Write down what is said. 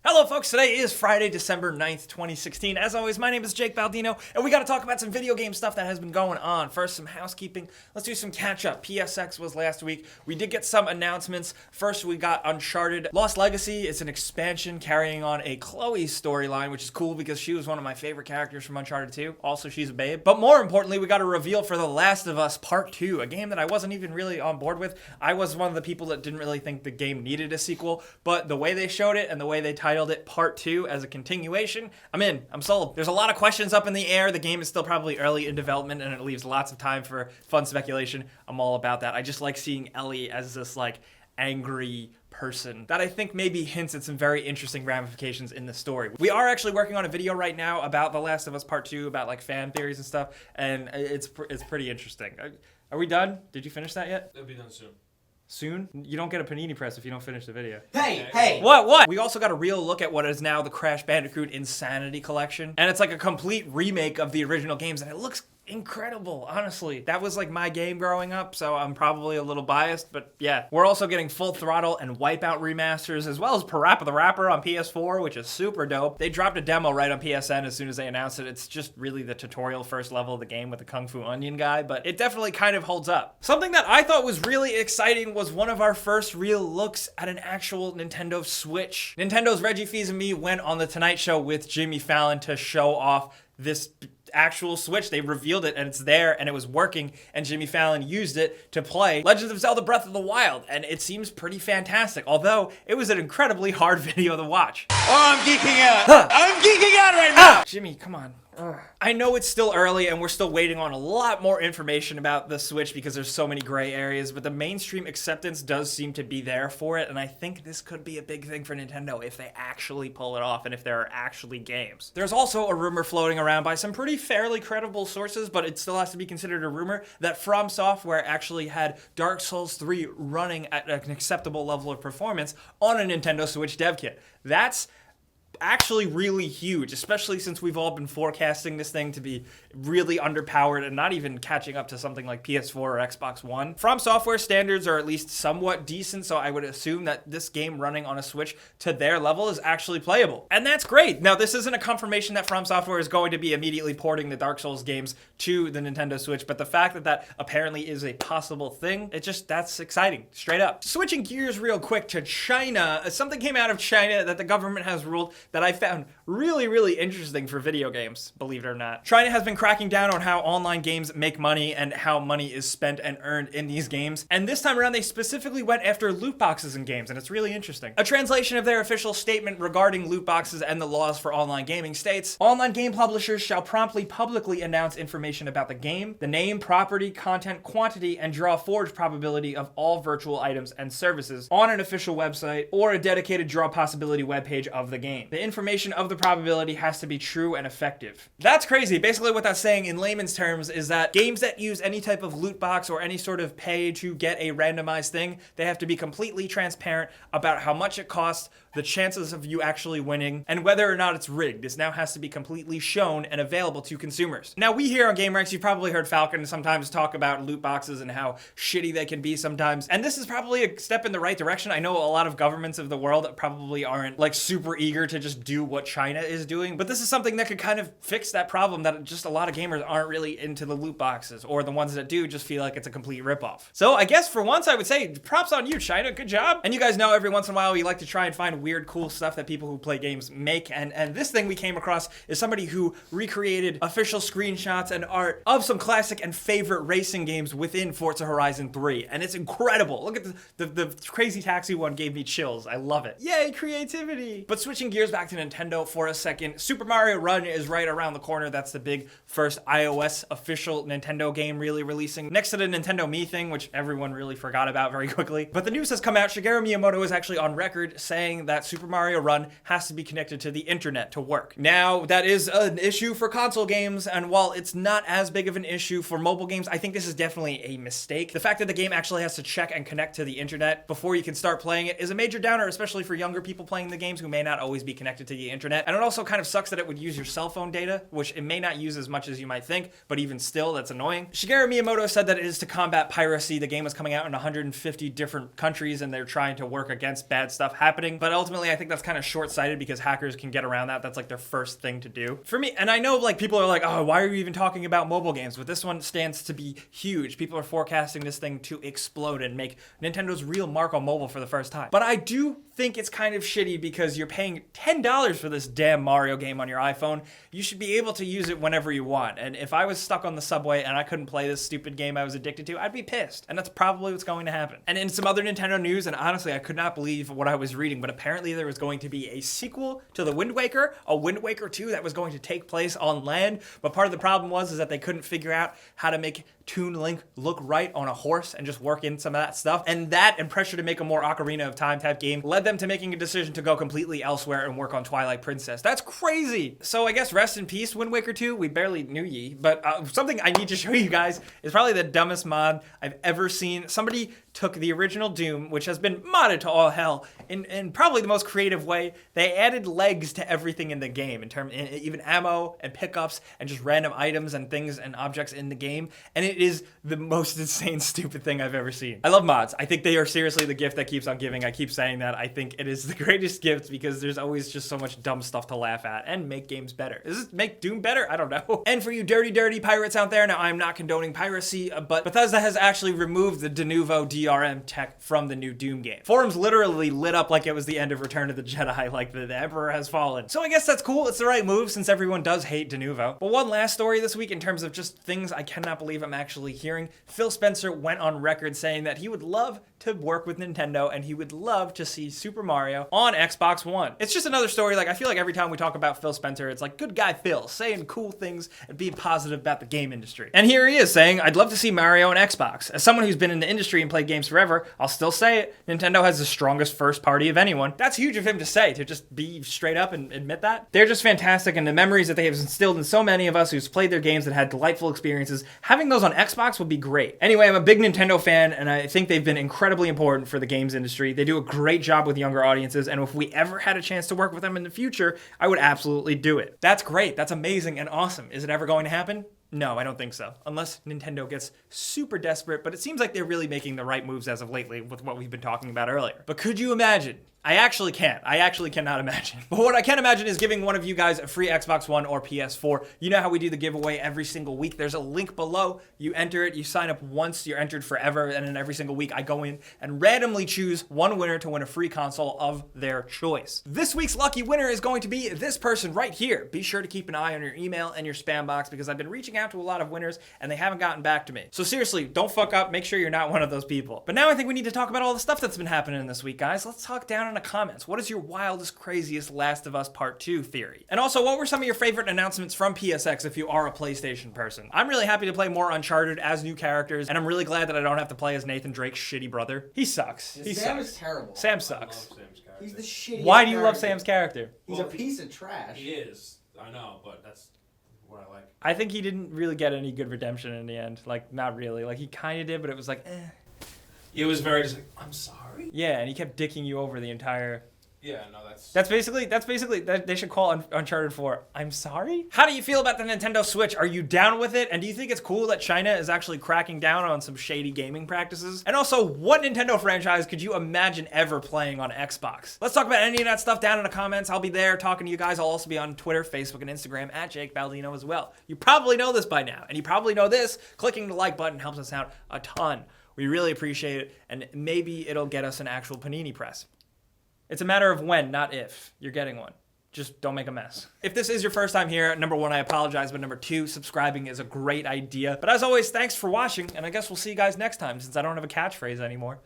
Hello folks, today is Friday, December 9th, 2016. As always, my name is Jake Baldino, and we gotta talk about some video game stuff that has been going on. First, some housekeeping. Let's do some catch-up. PSX was last week. We did get some announcements. First, we got Uncharted Lost Legacy. It's an expansion carrying on a Chloe storyline, which is cool because she was one of my favorite characters from Uncharted 2. Also, she's a babe. But more importantly, we got a reveal for The Last of Us Part 2, a game that I wasn't even really on board with. I was one of the people that didn't really think the game needed a sequel, but the way they showed it and the way they titled it Part 2 as a continuation, I'm in. I'm sold. There's a lot of questions up in the air. The game is still probably early in development and it leaves lots of time for fun speculation. I'm all about that. I just like seeing Ellie as this like angry person that I think maybe hints at some very interesting ramifications in the story. We are actually working on a video right now about The Last of Us Part 2, about like fan theories and stuff, and it's pretty interesting. Are we done? Did you finish that yet? It'll be done soon. Soon? You don't get a panini press if you don't finish the video. Hey! What? We also got a real look at what is now the Crash Bandicoot Insanity Collection. And it's like a complete remake of the original games, and it looks incredible, honestly. That was like my game growing up, so I'm probably a little biased, but yeah. We're also getting Full Throttle and Wipeout remasters, as well as Parappa the Rapper on PS4, which is super dope. They dropped a demo right on PSN as soon as they announced it. It's just really the tutorial first level of the game with the Kung Fu Onion guy, but it definitely kind of holds up. Something that I thought was really exciting was one of our first real looks at an actual Nintendo Switch. Nintendo's Reggie Fils-Aimé went on The Tonight Show with Jimmy Fallon to show off this actual Switch. They revealed it and it's there and it was working, and Jimmy Fallon used it to play Legend of Zelda Breath of the Wild, and it seems pretty fantastic, although it was an incredibly hard video to watch. Oh, I'm geeking out. I'm geeking out right now. Jimmy, come on. I know it's still early and we're still waiting on a lot more information about the Switch because there's so many gray areas, but the mainstream acceptance does seem to be there for it, and I think this could be a big thing for Nintendo if they actually pull it off and if there are actually games. There's also a rumor floating around by some pretty fairly credible sources, but it still has to be considered a rumor, that From Software actually had Dark Souls 3 running at an acceptable level of performance on a Nintendo Switch dev kit. That's actually really huge, especially since we've all been forecasting this thing to be really underpowered and not even catching up to something like PS4 or Xbox One. From Software standards are at least somewhat decent, so I would assume that this game running on a Switch to their level is actually playable. And that's great. Now, this isn't a confirmation that From Software is going to be immediately porting the Dark Souls games to the Nintendo Switch, but the fact that that apparently is a possible thing, that's exciting, straight up. Switching gears real quick to China, something came out of China that the government has ruled that I found really, really interesting for video games, believe it or not. China has been cracking down on how online games make money and how money is spent and earned in these games, and this time around they specifically went after loot boxes in games, and it's really interesting. A translation of their official statement regarding loot boxes and the laws for online gaming states: online game publishers shall promptly publicly announce information about the game, the name, property, content, quantity, and draw forge probability of all virtual items and services on an official website or a dedicated draw possibility webpage of the game. The information of the probability has to be true and effective. That's crazy. Basically what that's saying in layman's terms is that games that use any type of loot box or any sort of pay to get a randomized thing, they have to be completely transparent about how much it costs, the chances of you actually winning, and whether or not it's rigged. This now has to be completely shown and available to consumers. Now, we here on gameranx, you've probably heard Falcon sometimes talk about loot boxes and how shitty they can be sometimes, and this is probably a step in the right direction. I know a lot of governments of the world probably aren't like super eager to just do what China is doing, but this is something that could kind of fix that problem that just a lot of gamers aren't really into the loot boxes, or the ones that do just feel like it's a complete ripoff. So I guess for once I would say props on you, China, good job. And you guys know every once in a while we like to try and find weird, cool stuff that people who play games make, and this thing we came across is somebody who recreated official screenshots and art of some classic and favorite racing games within Forza Horizon 3, and it's incredible. Look at the Crazy Taxi one gave me chills. I love it. Yay, creativity. But switching gears back to Nintendo for a second, Super Mario Run is right around the corner. That's the big first iOS official Nintendo game really releasing, next to the Nintendo Me thing, which everyone really forgot about very quickly. But the news has come out. Shigeru Miyamoto is actually on record saying that Super Mario Run has to be connected to the internet to work. Now, that is an issue for console games, and while it's not as big of an issue for mobile games, I think this is definitely a mistake. The fact that the game actually has to check and connect to the internet before you can start playing it is a major downer, especially for younger people playing the games who may not always be connected to the internet. And it also kind of sucks that it would use your cell phone data, which it may not use as much as you might think, but even still, that's annoying. Shigeru Miyamoto said that it is to combat piracy. The game is coming out in 150 different countries, and they're trying to work against bad stuff happening. But ultimately, I think that's kind of short-sighted because hackers can get around that. That's like their first thing to do. For me, and I know like people are like, oh, why are you even talking about mobile games? But this one stands to be huge. People are forecasting this thing to explode and make Nintendo's real mark on mobile for the first time. But I do think it's kind of shitty because you're paying $10 for this damn Mario game on your iPhone. You should be able to use it whenever you want. And if I was stuck on the subway and I couldn't play this stupid game I was addicted to, I'd be pissed. And that's probably what's going to happen. And in some other Nintendo news, and honestly, I could not believe what I was reading, but apparently there was going to be a sequel to the Wind Waker, a Wind Waker 2 that was going to take place on land. But part of the problem was that they couldn't figure out how to make Toon Link look right on a horse and just work in some of that stuff. And that and pressure to make a more Ocarina of Time type game led them to making a decision to go completely elsewhere and work on Twilight Princess. That's crazy. So I guess rest in peace, Wind Waker 2. We barely knew ye, but something I need to show you guys is probably the dumbest mod I've ever seen. Somebody took the original Doom, which has been modded to all hell, in probably the most creative way. They added legs to everything in the game, even ammo and pickups and just random items and things and objects in the game. And it is the most insane, stupid thing I've ever seen. I love mods. I think they are seriously the gift that keeps on giving. I keep saying that. I think it is the greatest gift because there's always just so much dumb stuff to laugh at and make games better. Does this make Doom better? I don't know. And for you dirty pirates out there, now I'm not condoning piracy, but Bethesda has actually removed the de nouveaux DRM tech from the new Doom game. Forums literally lit up like it was the end of Return of the Jedi, like the Emperor has fallen. So I guess that's cool. It's the right move since everyone does hate de nouveau. But one last story this week in terms of just things I cannot believe I'm actually hearing. Phil Spencer went on record saying that he would love to work with Nintendo and he would love to see Super Mario on Xbox One. It's just another story. Like, I feel like every time we talk about Phil Spencer, it's like good guy Phil saying cool things and being positive about the game industry. And here he is saying, I'd love to see Mario on Xbox. As someone who's been in the industry and played games forever, I'll still say it. Nintendo has the strongest first party of anyone. That's huge of him to say, to just be straight up and admit that. They're just fantastic, and the memories that they have instilled in so many of us who's played their games and had delightful experiences, having those on Xbox would be great. Anyway, I'm a big Nintendo fan, and I think they've been incredibly important for the games industry. They do a great job with younger audiences, and if we ever had a chance to work with them in the future, I would absolutely do it. That's great. That's amazing and awesome. Is it ever going to happen? No, I don't think so. Unless Nintendo gets super desperate, but it seems like they're really making the right moves as of lately with what we've been talking about earlier. But could you imagine? I actually can't. I actually cannot imagine. But what I can imagine is giving one of you guys a free Xbox One or PS4. You know how we do the giveaway every single week. There's a link below. You enter it. You sign up once. You're entered forever. And then every single week, I go in and randomly choose one winner to win a free console of their choice. This week's lucky winner is going to be this person right here. Be sure to keep an eye on your email and your spam box because I've been reaching out to a lot of winners and they haven't gotten back to me. So seriously, don't fuck up. Make sure you're not one of those people. But now I think we need to talk about all the stuff that's been happening this week, guys. Let's talk down in the comments. What is your wildest, craziest Last of Us Part 2 theory? And also, what were some of your favorite announcements from PSX if you are a PlayStation person? I'm really happy to play more Uncharted as new characters, and I'm really glad that I don't have to play as Nathan Drake's shitty brother. He sucks. Sam is terrible. Sam sucks. I love Sam's character. He's the shittiest. Why do you love character. Sam's character? He's a piece of trash. He is. I know, but that's what I like. I think he didn't really get any good redemption in the end. Like, not really. Like, he kind of did, but it was like, eh. It was very just like, I'm sorry. Yeah, and he kept dicking you over the entire... Yeah, no, That's basically that they should call Uncharted 4. I'm sorry? How do you feel about the Nintendo Switch? Are you down with it? And do you think it's cool that China is actually cracking down on some shady gaming practices? And also, what Nintendo franchise could you imagine ever playing on Xbox? Let's talk about any of that stuff down in the comments. I'll be there talking to you guys. I'll also be on Twitter, Facebook, and Instagram at Jake Baldino as well. You probably know this by now. And you probably know this. Clicking the like button helps us out a ton. We really appreciate it. And maybe it'll get us an actual Panini press. It's a matter of when, not if. You're getting one. Just don't make a mess. If this is your first time here, number one, I apologize, but number two, subscribing is a great idea. But as always, thanks for watching, and I guess we'll see you guys next time since I don't have a catchphrase anymore.